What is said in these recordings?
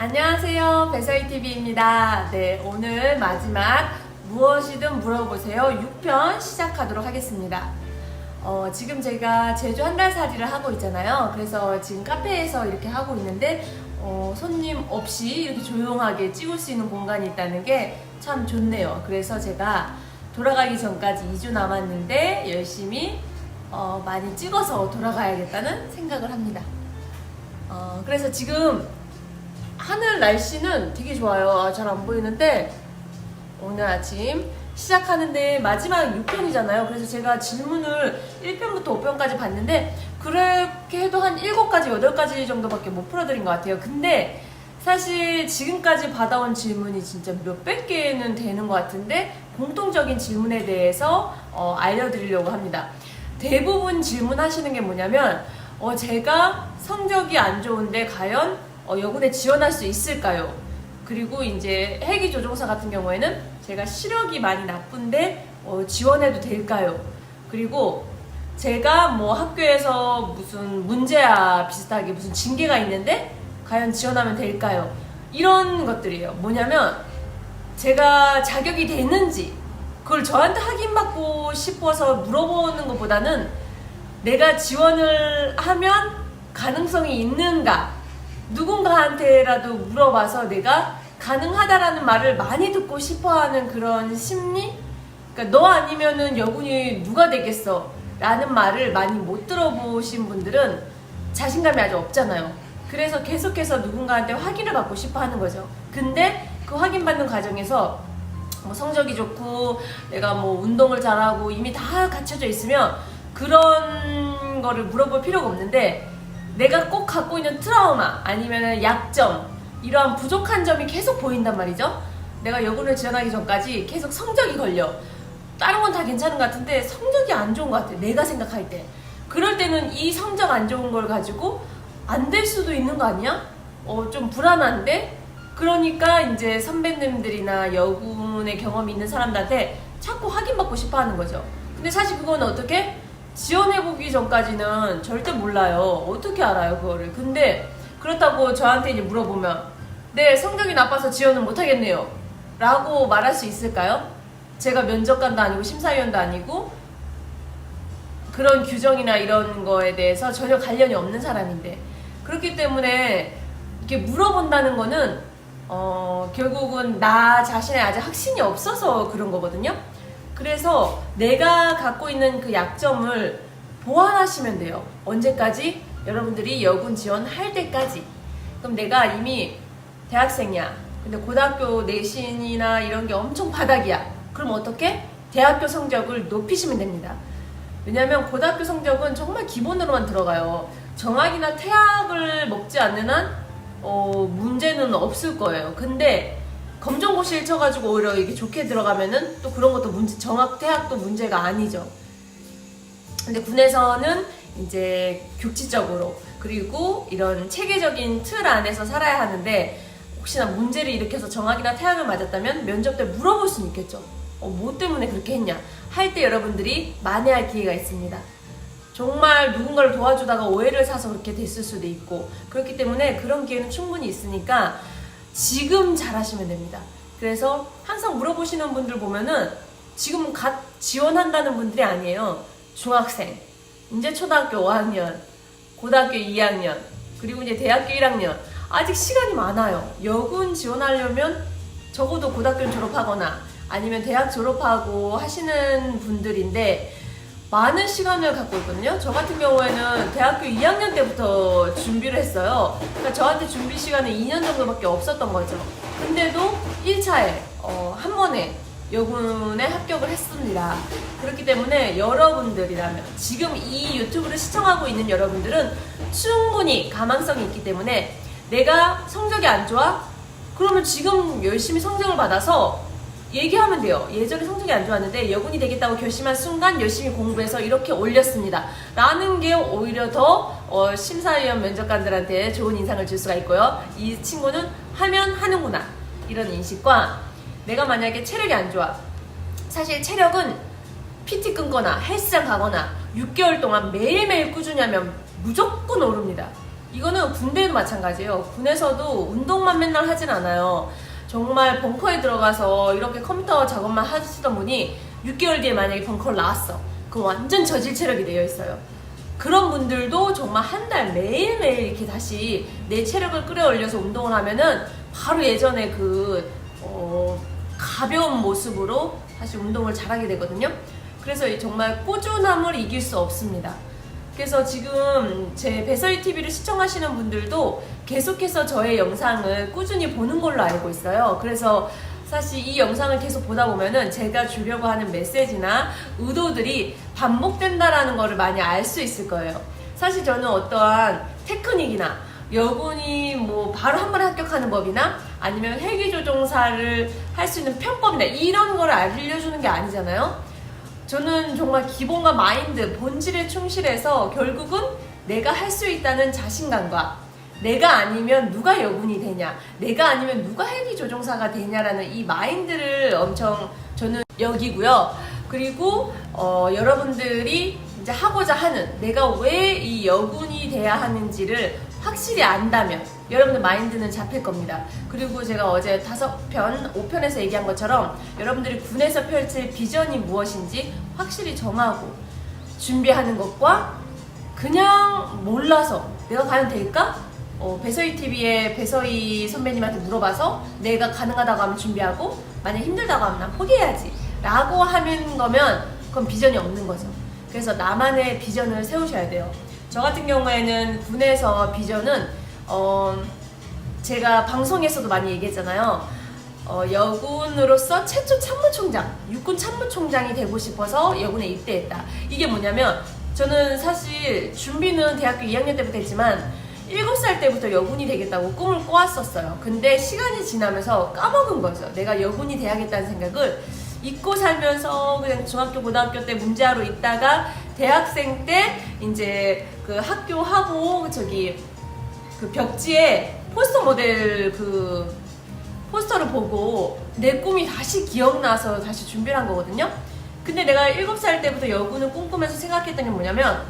안녕하세요, 배서희TV입니다. 네, 오늘 마지막 무엇이든 물어보세요 6편 시작하도록 하겠습니다. 지금 제가 제주 한 달 살이를 하고 있잖아요. 그래서 지금 카페에서 이렇게 하고 있는데 손님 없이 이렇게 조용하게 찍을 수 있는 공간이 있다는 게 참 좋네요. 그래서 제가 돌아가기 전까지 2주 남았는데 열심히 많이 찍어서 돌아가야겠다는 생각을 합니다. 그래서 지금 하늘 날씨는 되게 좋아요. 잘 안 보이는데 오늘 아침 시작하는데 마지막 6편이잖아요. 그래서 제가 질문을 1편부터 5편까지 봤는데 그렇게 해도 한 7가지, 8가지 정도밖에 못 풀어드린 것 같아요. 근데 사실 지금까지 받아온 질문이 진짜 몇백 개는 되는 것 같은데 공통적인 질문에 대해서 알려드리려고 합니다. 대부분 질문하시는 게 뭐냐면 제가 성적이 안 좋은데 과연 여군에 지원할 수 있을까요? 그리고 이제 헬기조종사 같은 경우에는 제가 시력이 많이 나쁜데 지원해도 될까요? 그리고 제가 뭐 학교에서 무슨 문제야 비슷하게 무슨 징계가 있는데 과연 지원하면 될까요? 이런 것들이에요. 뭐냐면 제가 자격이 되는지 그걸 저한테 확인받고 싶어서 물어보는 것보다는 내가 지원을 하면 가능성이 있는가 누군가한테라도 물어봐서 내가 가능하다라는 말을 많이 듣고 싶어하는 그런 심리? 그러니까 너 아니면은 여군이 누가 되겠어? 라는 말을 많이 못 들어보신 분들은 자신감이 아주 없잖아요. 그래서 계속해서 누군가한테 확인을 받고 싶어 하는 거죠. 근데 그 확인받는 과정에서 뭐 성적이 좋고 내가 뭐 운동을 잘하고 이미 다 갖춰져 있으면 그런 거를 물어볼 필요가 없는데 내가 꼭 갖고 있는 트라우마 아니면 약점 이러한 부족한 점이 계속 보인단 말이죠. 내가 여군을 지원하기 전까지 계속 성적이 걸려. 다른 건 다 괜찮은 것 같은데 성적이 안 좋은 것 같아. 내가 생각할 때. 그럴 때는 이 성적 안 좋은 걸 가지고 안 될 수도 있는 거 아니야? 좀 불안한데? 그러니까 이제 선배님들이나 여군의 경험이 있는 사람들한테 자꾸 확인받고 싶어 하는 거죠. 근데 사실 그건 어떻게? 지원해보기 전까지는 절대 몰라요. 어떻게 알아요, 그거를. 근데 그렇다고 저한테 이제 물어보면 네, 성적이 나빠서 지원을 못하겠네요. 라고 말할 수 있을까요? 제가 면접관도 아니고 심사위원도 아니고 그런 규정이나 이런 거에 대해서 전혀 관련이 없는 사람인데 그렇기 때문에 이렇게 물어본다는 거는 결국은 나 자신에 아직 확신이 없어서 그런 거거든요. 그래서 내가 갖고 있는 그 약점을 보완하시면 돼요. 언제까지? 여러분들이 여군 지원할 때까지. 그럼 내가 이미 대학생이야. 근데 고등학교 내신이나 이런 게 엄청 바닥이야. 그럼 어떻게? 대학교 성적을 높이시면 됩니다. 왜냐면 고등학교 성적은 정말 기본으로만 들어가요. 정학이나 태학을 먹지 않는 한 문제는 없을 거예요. 근데 검정고시를 쳐가지고 오히려 이게 좋게 들어가면은 또 그런 것도 문제, 정학, 태학도 문제가 아니죠. 근데 군에서는 이제 교치적으로 그리고 이런 체계적인 틀 안에서 살아야 하는데 혹시나 문제를 일으켜서 정학이나 태학을 맞았다면 면접 때 물어볼 수는 있겠죠. 뭐 때문에 그렇게 했냐 할 때 여러분들이 만회할 기회가 있습니다. 정말 누군가를 도와주다가 오해를 사서 그렇게 됐을 수도 있고 그렇기 때문에 그런 기회는 충분히 있으니까 지금 잘하시면 됩니다. 그래서 항상 물어보시는 분들 보면은 지금 갓 지원한다는 분들이 아니에요. 중학생, 이제 초등학교 5학년, 고등학교 2학년, 그리고 이제 대학교 1학년 아직 시간이 많아요. 여군 지원하려면 적어도 고등학교 졸업하거나 아니면 대학 졸업하고 하시는 분들인데 많은 시간을 갖고 있거든요. 저 같은 경우에는 대학교 2학년 때부터 준비를 했어요. 그러니까 저한테 준비 시간은 2년 정도밖에 없었던 거죠. 근데도 1차에 한 번에 여군에 합격을 했습니다. 그렇기 때문에 여러분들이라면 지금 이 유튜브를 시청하고 있는 여러분들은 충분히 가망성이 있기 때문에 내가 성적이 안 좋아? 그러면 지금 열심히 성적을 받아서 얘기하면 돼요. 예전에 성적이 안 좋았는데 여군이 되겠다고 결심한 순간 열심히 공부해서 이렇게 올렸습니다. 라는 게 오히려 더 심사위원 면접관들한테 좋은 인상을 줄 수가 있고요. 이 친구는 하면 하는구나. 이런 인식과 내가 만약에 체력이 안 좋아. 사실 체력은 PT 끊거나 헬스장 가거나 6개월 동안 매일매일 꾸준히 하면 무조건 오릅니다. 이거는 군대도 마찬가지예요. 군에서도 운동만 맨날 하진 않아요. 정말 벙커에 들어가서 이렇게 컴퓨터 작업만 하시던 분이 6개월 뒤에 만약에 벙커를 나왔어. 그럼 완전 저질 체력이 되어 있어요. 그런 분들도 정말 한 달 매일매일 이렇게 다시 내 체력을 끌어올려서 운동을 하면은 바로 예전에 가벼운 모습으로 다시 운동을 잘하게 되거든요. 그래서 정말 꾸준함을 이길 수 없습니다. 그래서 지금 제 배서희 TV를 시청하시는 분들도 계속해서 저의 영상을 꾸준히 보는 걸로 알고 있어요. 그래서 사실 이 영상을 계속 보다 보면은 제가 주려고 하는 메시지나 의도들이 반복된다라는 거를 많이 알 수 있을 거예요. 사실 저는 어떠한 테크닉이나 여군이 뭐 바로 한 번에 합격하는 법이나 아니면 헬기조종사를 할 수 있는 편법이나 이런 거를 알려주는 게 아니잖아요. 저는 정말 기본과 마인드, 본질에 충실해서 결국은 내가 할 수 있다는 자신감과 내가 아니면 누가 여군이 되냐, 내가 아니면 누가 헬기조종사가 되냐라는 이 마인드를 엄청 저는 여기고요. 그리고 여러분들이 이제 하고자 하는 내가 왜 이 여군이 돼야 하는지를 확실히 안다면 여러분들 마인드는 잡힐 겁니다. 그리고 제가 어제 5편, 5편에서 얘기한 것처럼 여러분들이 군에서 펼칠 비전이 무엇인지 확실히 정하고 준비하는 것과 그냥 몰라서 내가 과연 될까? 배서희 TV의 배서희 선배님한테 물어봐서 내가 가능하다고 하면 준비하고 만약 힘들다고 하면 난 포기해야지 라고 하는 거면 그건 비전이 없는 거죠. 그래서 나만의 비전을 세우셔야 돼요. 저 같은 경우에는 군에서 비전은 제가 방송에서도 많이 얘기했잖아요. 여군으로서 최초 참모총장, 육군 참모총장이 되고 싶어서 여군에 입대했다. 이게 뭐냐면 저는 사실 준비는 대학교 2학년 때부터 했지만 7살 때부터 여군이 되겠다고 꿈을 꿔왔었어요. 근데 시간이 지나면서 까먹은 거죠. 내가 여군이 돼야겠다는 생각을 잊고 살면서 그냥 중학교, 고등학교 때 문제하러 있다가 대학생 때 이제 그 학교하고 그 벽지에 포스터 모델 그 포스터를 보고 내 꿈이 다시 기억나서 다시 준비를 한 거거든요. 근데 내가 7살 때부터 여군을 꿈꾸면서 생각했던 게 뭐냐면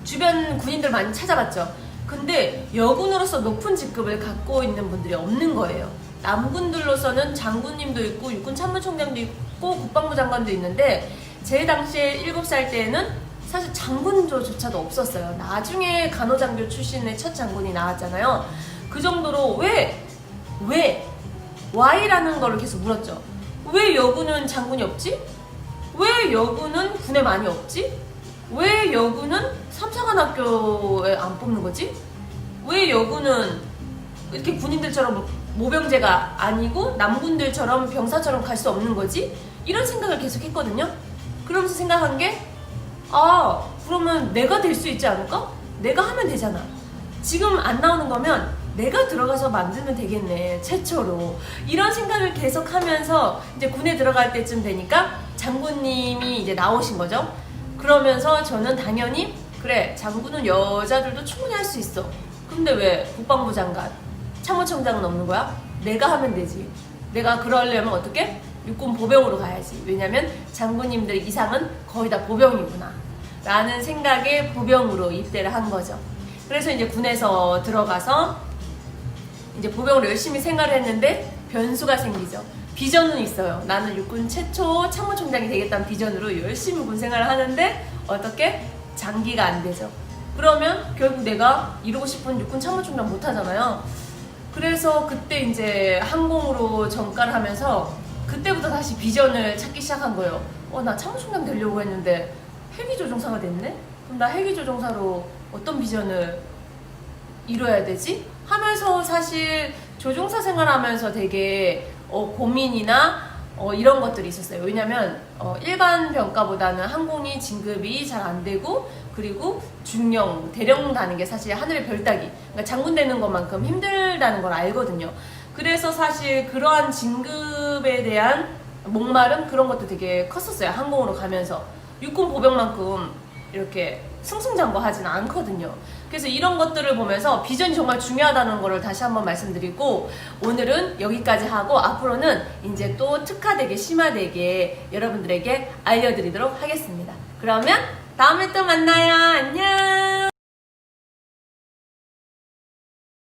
주변 군인들 많이 찾아봤죠. 근데 여군으로서 높은 직급을 갖고 있는 분들이 없는 거예요. 남군들로서는 장군님도 있고 육군 참모총장도 있고 국방부 장관도 있는데 제 당시에 7살 때에는 사실 장군조차도 없었어요. 나중에 간호장교 출신의 첫 장군이 나왔잖아요. 그 정도로 왜 Y라는 거를 계속 물었죠. 왜 여군은 장군이 없지? 왜 여군은 군에 많이 없지? 왜 여군은 삼사관학교에 안 뽑는 거지? 왜 여군은 이렇게 군인들처럼 모병제가 아니고 남군들처럼 병사처럼 갈 수 없는 거지? 이런 생각을 계속 했거든요. 그러면서 생각한 게 그러면 내가 될 수 있지 않을까? 내가 하면 되잖아. 지금 안 나오는 거면 내가 들어가서 만들면 되겠네, 최초로. 이런 생각을 계속 하면서 이제 군에 들어갈 때쯤 되니까 장군님이 이제 나오신 거죠. 그러면서 저는 당연히 그래, 장군은 여자들도 충분히 할 수 있어. 근데 왜 국방부 장관, 참모총장은 없는 거야? 내가 하면 되지. 내가 그러려면 어떻게? 육군 보병으로 가야지. 왜냐면 장군님들 이상은 거의 다 보병이구나 라는 생각에 보병으로 입대를 한 거죠. 그래서 이제 군에서 들어가서 이제 보병으로 열심히 생활을 했는데 변수가 생기죠. 비전은 있어요. 나는 육군 최초 참모총장이 되겠다는 비전으로 열심히 군 생활을 하는데 어떻게? 장기가 안 되죠. 그러면 결국 내가 이루고 싶은 육군 참모총장 못 하잖아요. 그래서 그때 이제 항공으로 전과를 하면서 그때부터 다시 비전을 찾기 시작한 거예요. 나 참모총장 되려고 했는데 헬기조종사가 됐네? 그럼 나 헬기조종사로 어떤 비전을 이뤄야 되지? 하면서 사실 조종사 생활하면서 되게 고민이나 이런 것들이 있었어요. 왜냐면 일반 병과보다는 항공이 진급이 잘 안 되고 그리고 중령, 대령 가는 게 사실 하늘의 별 따기, 그러니까 장군 되는 것만큼 힘들다는 걸 알거든요. 그래서 사실 그러한 진급에 대한 목마름 그런 것도 되게 컸었어요. 항공으로 가면서 육군 보병만큼 이렇게 승승장구하지는 않거든요. 그래서 이런 것들을 보면서 비전이 정말 중요하다는 거를 다시 한번 말씀드리고 오늘은 여기까지 하고 앞으로는 이제 또 특화되게 심화되게 여러분들에게 알려드리도록 하겠습니다. 그러면 다음에 또 만나요. 안녕.